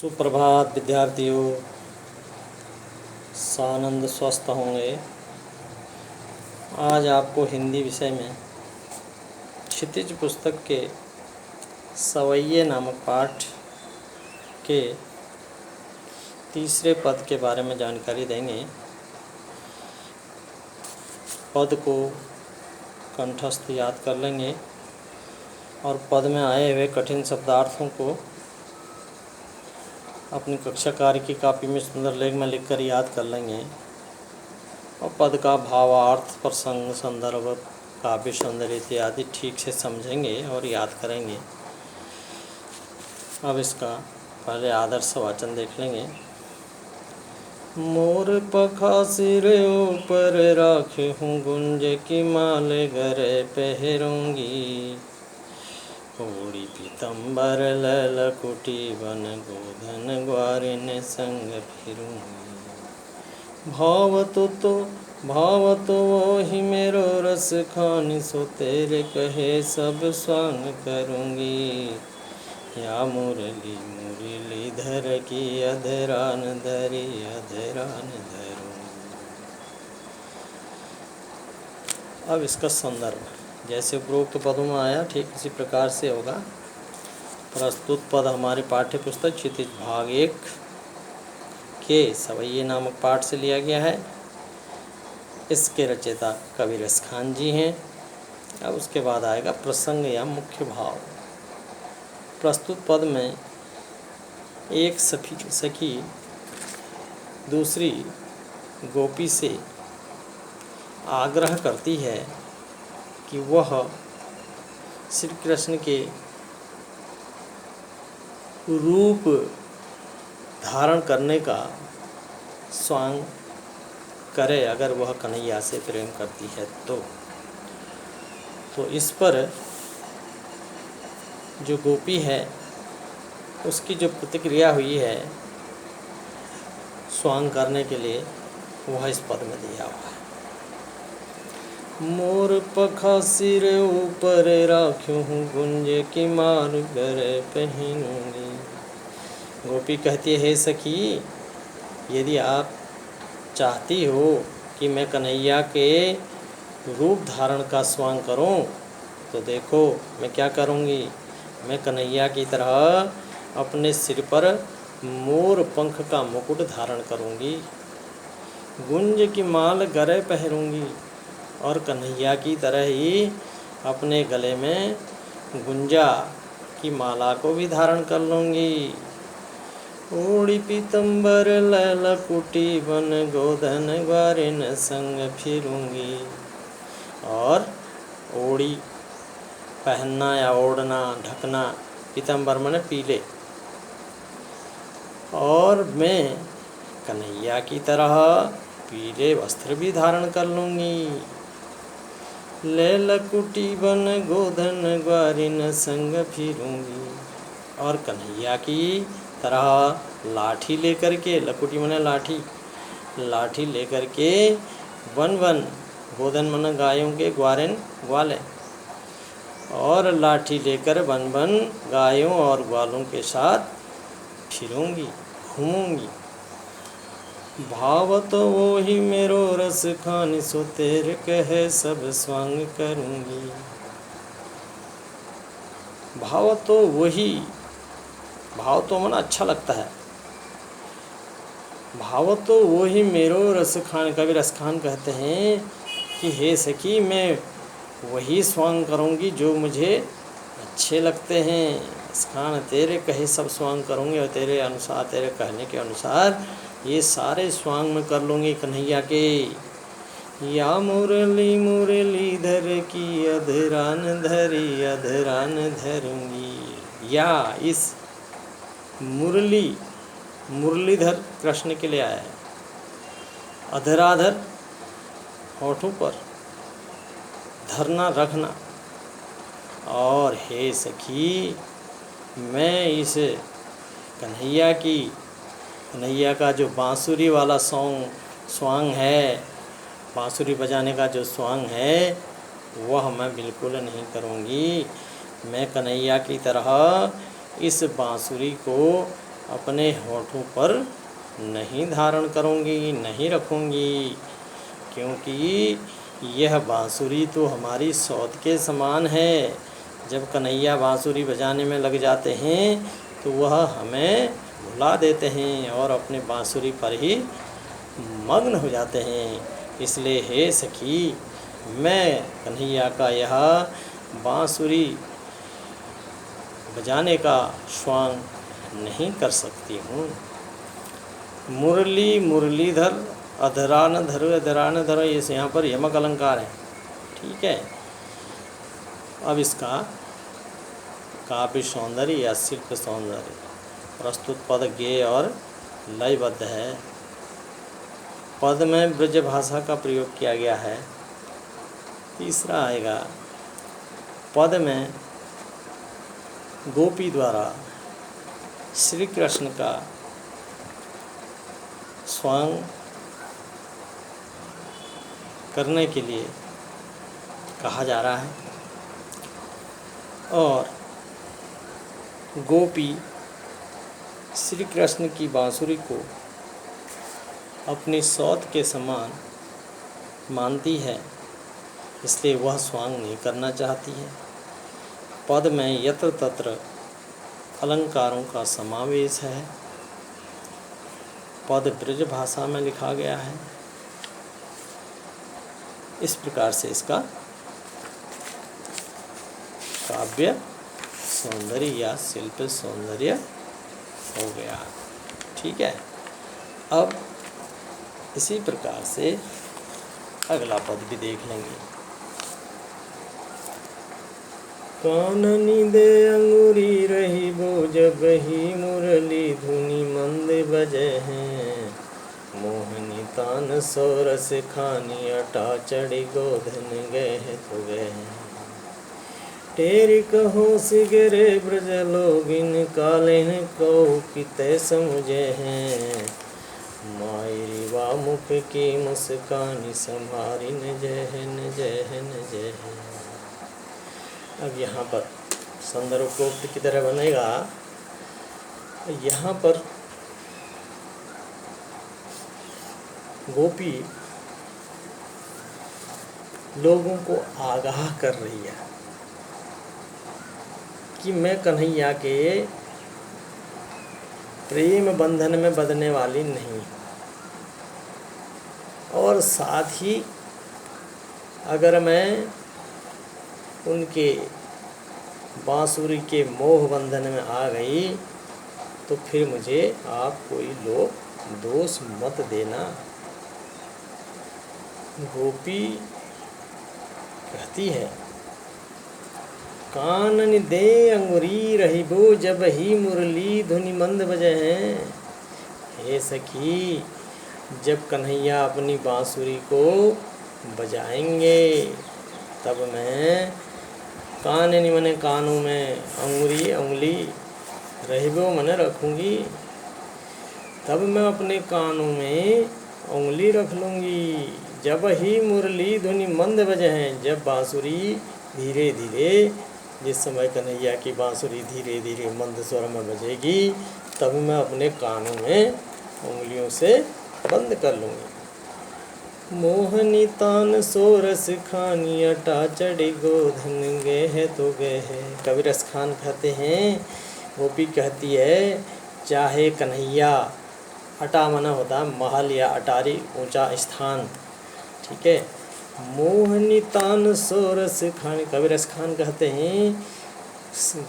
सुप्रभात विद्यार्थियों, सानंद स्वस्थ होंगे। आज आपको हिंदी विषय में क्षितिज पुस्तक के सवैये नामक पाठ के तीसरे पद के बारे में जानकारी देंगे। पद को कंठस्थ याद कर लेंगे और पद में आए हुए कठिन शब्दार्थों को अपनी कक्षा कार्य की कॉपी में सुंदर लेख में लिखकर याद कर लेंगे और पद का भावार्थ, प्रसंग, संदर्भ, काव्य सौंदर्य इत्यादि ठीक से समझेंगे और याद करेंगे। अब इसका पहले आदर्श वाचन देख लेंगे। मोर पखा सिर ऊपर राखे हूँ, गुंज की माल गरे पहरूंगी। ओढ़ी पीतम्बर ललकुटी बन गोधन ग्वारिन संग फिरूंगी। भाव तो वही मेरो रस खानी, सो तेरे कहे सब स्वांग करूंगी। या मुरली मुरली धर की अधरान धरी अधरान धरूंगी। अब इसका संदर्भ जैसे उपरोक्त पदों में आया ठीक इसी प्रकार से होगा। प्रस्तुत पद हमारी पाठ्य पुस्तक क्षितिज भाग 1 के सवैये नामक पाठ से लिया गया है। इसके रचयिता कवि रस खान जी हैं। अब उसके बाद आएगा प्रसंग या मुख्य भाव। प्रस्तुत पद में एक सखी दूसरी गोपी से आग्रह करती है कि वह श्री कृष्ण के रूप धारण करने का स्वांग करे अगर वह कन्हैया से प्रेम करती है तो इस पर जो गोपी है उसकी जो प्रतिक्रिया हुई है स्वांग करने के लिए वह इस पद में दिया हुआ है। मोर पखा सिर ऊपर राख्यूं हूँ, गुंज की मार गरे पहनूंगी। गोपी कहती है, हे सखी, यदि आप चाहती हो कि मैं कन्हैया के रूप धारण का स्वांग करूं तो देखो मैं क्या करूंगी। मैं कन्हैया की तरह अपने सिर पर मोर पंख का मुकुट धारण करूंगी, गुंज की माल गरे पहनूंगी और कन्हैया की तरह ही अपने गले में गुंजा की माला को भी धारण कर लूँगी। ओढ़ी पीतम्बर ललकुटी बन गोधन ग्वारिन संग फिरूंगी। और ओढ़ी पहनना या ओढ़ना, ढकना, पीतम्बर माने पीले, और मैं कन्हैया की तरह पीले वस्त्र भी धारण कर लूँगी। ललकुटी बन गोधन ग्वारिन संग फिरूंगी। और कन्हैया की तरह लाठी लेकर के, लकुटी माने लाठी, लाठी लेकर के वन वन, गोधन माने गायों के, ग्वारिन ग्वाले, और लाठी लेकर वन वन गायों और ग्वालों के साथ फिरूंगी, घूमूंगी। भाव तो वो ही मेरो रस खानी, सो तेरे कहे सब स्वांग करूंगी। भाव तो वही, भाव तो मन अच्छा लगता है। भाव तो वही मेरो रस खान, कवि रस खान कहते हैं कि हे सखी, मैं वही स्वांग करूंगी जो मुझे अच्छे लगते हैं। रस खान, तेरे कहे सब स्वांग करूंगी और तेरे अनुसार, तेरे कहने के अनुसार ये सारे स्वांग में कर लूँगी कन्हैया के। या मुरली मुरली धर की अधरान धरी अधरान धरूंगी। या इस मुरली, मुरलीधर कृष्ण के लिए आया है। अधराधर होठों पर, धरना रखना। और हे सखी, मैं इस कन्हैया का जो बांसुरी वाला स्वांग है, बांसुरी बजाने का जो स्वांग है, वह मैं बिल्कुल नहीं करूँगी। मैं कन्हैया की तरह इस बांसुरी को अपने होठों पर नहीं धारण करूँगी, नहीं रखूँगी, क्योंकि यह बांसुरी तो हमारी सौत के समान है। जब कन्हैया बांसुरी बजाने में लग जाते हैं तो वह हमें भुला देते हैं और अपने बांसुरी पर ही मग्न हो जाते हैं। इसलिए हे सखी, मैं कन्हैया का यह बांसुरी बजाने का स्वांग नहीं कर सकती हूँ। मुरली मुरलीधर अधरान धर अधरान धर, ये यहाँ पर यमक अलंकार है। ठीक है। अब इसका काव्य सौंदर्य या शिल्प सौंदर्य, प्रस्तुत पद गेय और लयबद्ध है। पद में ब्रज भाषा का प्रयोग किया गया है। तीसरा आएगा, पद में गोपी द्वारा श्री कृष्ण का स्वांग करने के लिए कहा जा रहा है और गोपी श्री कृष्ण की बांसुरी को अपनी सौत के समान मानती है, इसलिए वह स्वांग नहीं करना चाहती है। पद में यत्र तत्र अलंकारों का समावेश है। पद ब्रज भाषा में लिखा गया है। इस प्रकार से इसका काव्य सौंदर्य या शिल्प सौंदर्य हो गया। ठीक है। अब इसी प्रकार से अगला पद भी देख लेंगे। काननी दे अंगूरी रही बो जब ही मुरली धुनी मंद बजे हैं, मोहनी तान सोरस खानी अटा चढ़ी गोधन गए तो गए। तेरी कहो सिगरे ब्रज लोगिन काले को किते समझे हैं, मायरी वा मुख की मुस्कानी संभारी न जहन जहन जहन। अब यहाँ पर संदर्भोक्त की तरह बनेगा। यहाँ पर गोपी लोगों को आगाह कर रही है कि मैं कन्हैया के प्रेम बंधन में बंधने वाली नहीं, और साथ ही अगर मैं उनके बांसुरी के मोह बंधन में आ गई तो फिर मुझे आप कोई लोग दोष मत देना। गोपी कहती है, कानन दे अंगुरी रही बो जब ही मुरली धुनि मंद बजे हैं। हे सखी, जब कन्हैया अपनी बांसुरी को बजाएंगे तब मैं काननी मने कानों में, अंगुली रहबो मने रखूँगी, तब मैं अपने कानों में उंगली रख लूँगी। जब ही मुरली धुनि मंद बजे हैं, जब बांसुरी धीरे धीरे, जिस समय कन्हैया की बांसुरी धीरे धीरे मंद स्वर में बजेगी, तब मैं अपने कानों में उंगलियों से बंद कर लूँगी। मोहनी तान सोरस खानी अटा चढ़ी गोधन गए है तो गए है। कबीर रस खान कहते हैं, गोपी कहती है, चाहे कन्हैया, अटा मना होता महल या अटारी ऊंचा स्थान, ठीक है। मोहनी तान सोरस खानी, कबीर रस खान कहते हैं,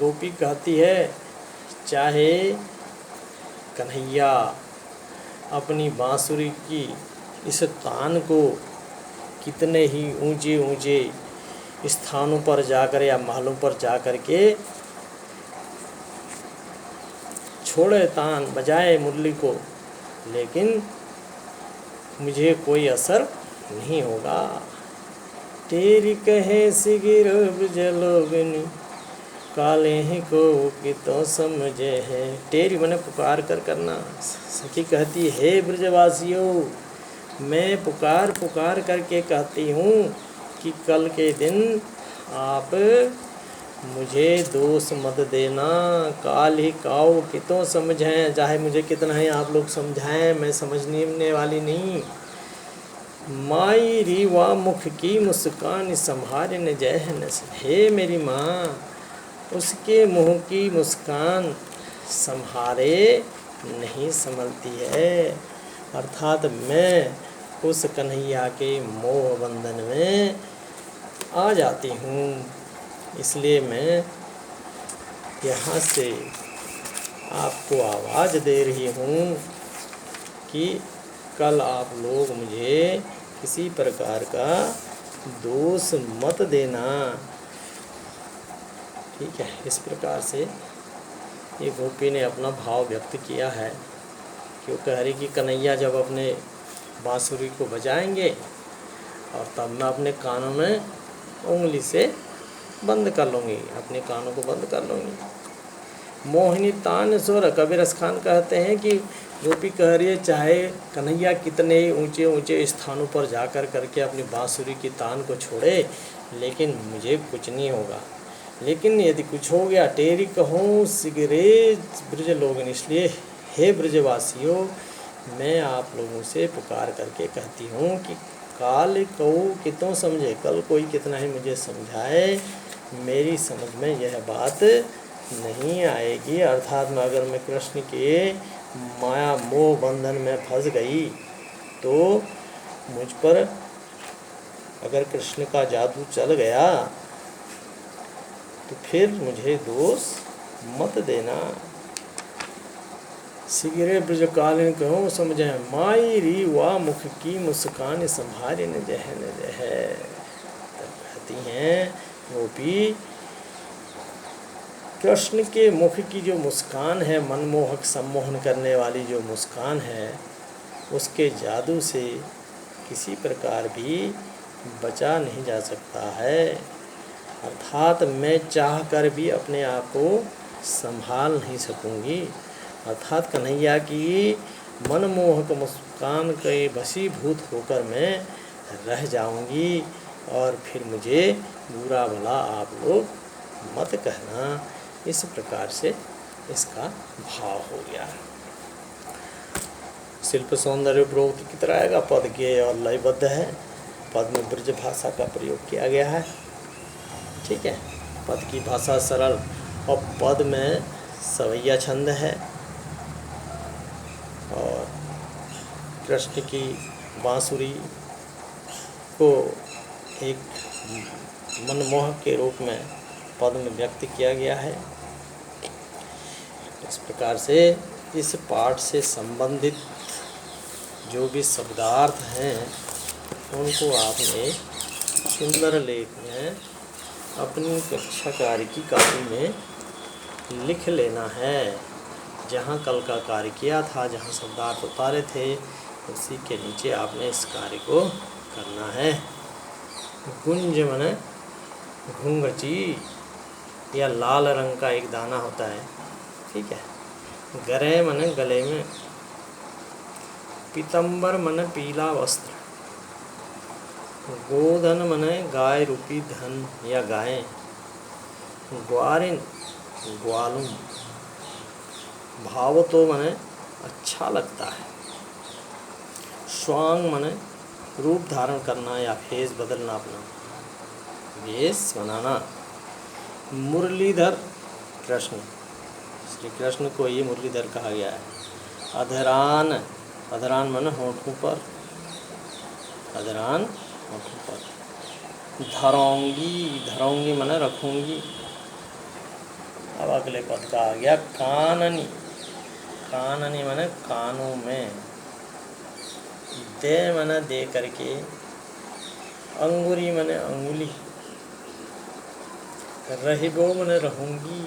गोपी कहती है, चाहे कन्हैया अपनी बांसुरी की इस तान को कितने ही ऊंचे ऊंचे स्थानों पर जाकर या महलों पर जाकर के छोड़े, तान बजाए मुरली को, लेकिन मुझे कोई असर नहीं होगा। तेरी कहे सिगिर जलोगनी काले ही को कि तो समझे है। तेरी मने पुकार कर करना। सखी कहती है, हे ब्रजवासियों, मैं पुकार पुकार करके कहती हूँ कि कल के दिन आप मुझे दोष मत देना, काल ही काऊ कितों समझें। चाहे मुझे कितना ही आप लोग समझाएं, मैं समझने वाली नहीं। माई रीवा मुख की मुस्कान संभारे न जय है न। हे मेरी माँ, उसके मुँह की मुस्कान संभारे नहीं संभलती है। अर्थात मैं उस कन्हैया के मोह बंधन में आ जाती हूँ। इसलिए मैं यहाँ से आपको आवाज़ दे रही हूँ कि कल आप लोग मुझे किसी प्रकार का दोष मत देना। ठीक है, इस प्रकार से ये गोपी ने अपना भाव व्यक्त किया है। क्यों कह रही कि कन्हैया जब अपने बांसुरी को बजाएंगे और तब मैं अपने कानों में उंगली से बंद कर लूँगी, अपने कानों को बंद कर लूँगी। मोहिनी तान सुर, कबीर रस खान कहते हैं कि गोपी कह रही है चाहे कन्हैया कितने ऊंचे ऊंचे स्थानों पर जाकर करके अपनी बांसुरी की तान को छोड़े, लेकिन मुझे कुछ नहीं होगा। लेकिन यदि कुछ हो गया, टेरी कहूँ सिगरे ब्रज लोगन। इसलिए हे ब्रजवासियों, मैं आप लोगों से पुकार करके कहती हूँ कि काल कऊ कितों समझे, कल कोई कितना ही मुझे समझाए, मेरी समझ में यह बात नहीं आएगी। अर्थात में अगर मैं कृष्ण के माया मोह बंधन में फंस गई तो मुझ पर अगर कृष्ण का जादू चल गया तो फिर मुझे दोष मत देना। सिगरे ब्रजकालीन कहूँ समझे, माई री वा मुख की मुस्कान संभारे न जह न जह। तब कहती हैं गोपी, कृष्ण के मुख की जो मुस्कान है, मनमोहक सम्मोहन करने वाली जो मुस्कान है, उसके जादू से किसी प्रकार भी बचा नहीं जा सकता है। अर्थात मैं चाह कर भी अपने आप को संभाल नहीं सकूंगी। अर्थात कन्हैया की मनमोहक मुस्कान के वशीभूत होकर मैं रह जाऊंगी और फिर मुझे बुरा भला आप लोग मत कहना। इस प्रकार से इसका भाव हो गया। शिल्प सौंदर्य प्रोक्त की तरह आएगा। पद गेय और लयबद्ध है। पद में ब्रज भाषा का प्रयोग किया गया है। ठीक है, पद की भाषा सरल और पद में सवैया छंद है। और कृष्ण की बांसुरी को एक मनमोहक के रूप में पद में व्यक्त किया गया है। इस प्रकार से इस पाठ से संबंधित जो भी शब्दार्थ हैं उनको आपने सुंदर लेख में अपनी कक्षा कार्य की कॉपी में लिख लेना है। जहाँ कल का कार्य किया था, जहाँ शब्दार्थ उतारे थे, उसी के नीचे आपने इस कार्य को करना है। गुंज माने घुंघची या लाल रंग का एक दाना होता है। ठीक है। गरे माने गले में। पीतंबर माने पीला वस्त्र। गोधन माने गाय रूपी धन या गाय। ग्वारिन ग्वालुम। भाव तो माने अच्छा लगता है। स्वांग माने रूप धारण करना या फेस बदलना, अपना वेश बनाना। मुरलीधर कृष्ण, श्री कृष्ण को ये मुरलीधर कहा गया है। अधरान, अधरान माने होठों पर। अधरान होठों पर। धरोंगी, धरोंगी माने रखूंगी। अब अगले पद का आ गया काननी। काननी माने कानों में। दे माने दे करके। अंगुरी माने अंगुली। रहिबो माने रहूंगी।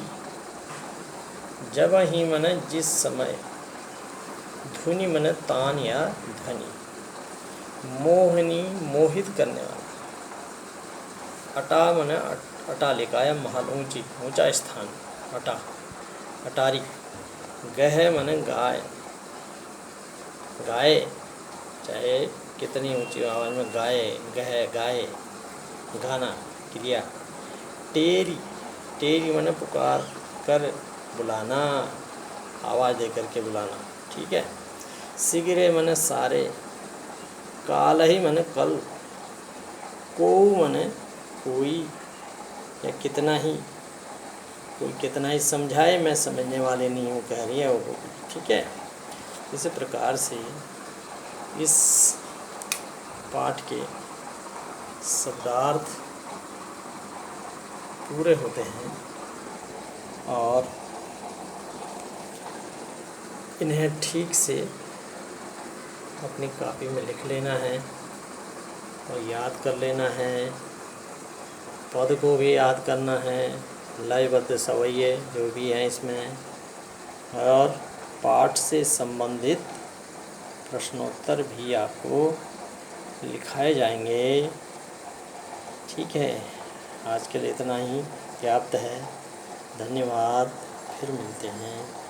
जब ही माने जिस समय। धुनि माने तान या ध्वनि। मोहिनी मोहित करने वाला। अटा माने अटालिका या महल, ऊंची ऊंचा स्थान। अटा अटारी। गह माने गाय। गाय चाहे कितनी ऊंची आवाज में गाय, गह गाय, गाना क्रिया। टेरी टेरी माने पुकार कर बुलाना, आवाज़ दे करके बुलाना, ठीक है। शीघ्र माने सारे, काल ही माने कल, को माने कोई या कितना ही, कोई कितना ही समझाए मैं समझने वाले नहीं हूँ, कह रही है वो गोपी, ठीक है। इसी प्रकार से इस पाठ के शब्दार्थ पूरे होते हैं और इन्हें ठीक से अपनी कॉपी में लिख लेना है और याद कर लेना है। पद को भी याद करना है, लयबद्ध सवैये जो भी हैं इसमें, और पाठ से संबंधित प्रश्नोत्तर भी आपको लिखाए जाएंगे, ठीक है। आज के लिए इतना ही पर्याप्त है। धन्यवाद, फिर मिलते हैं।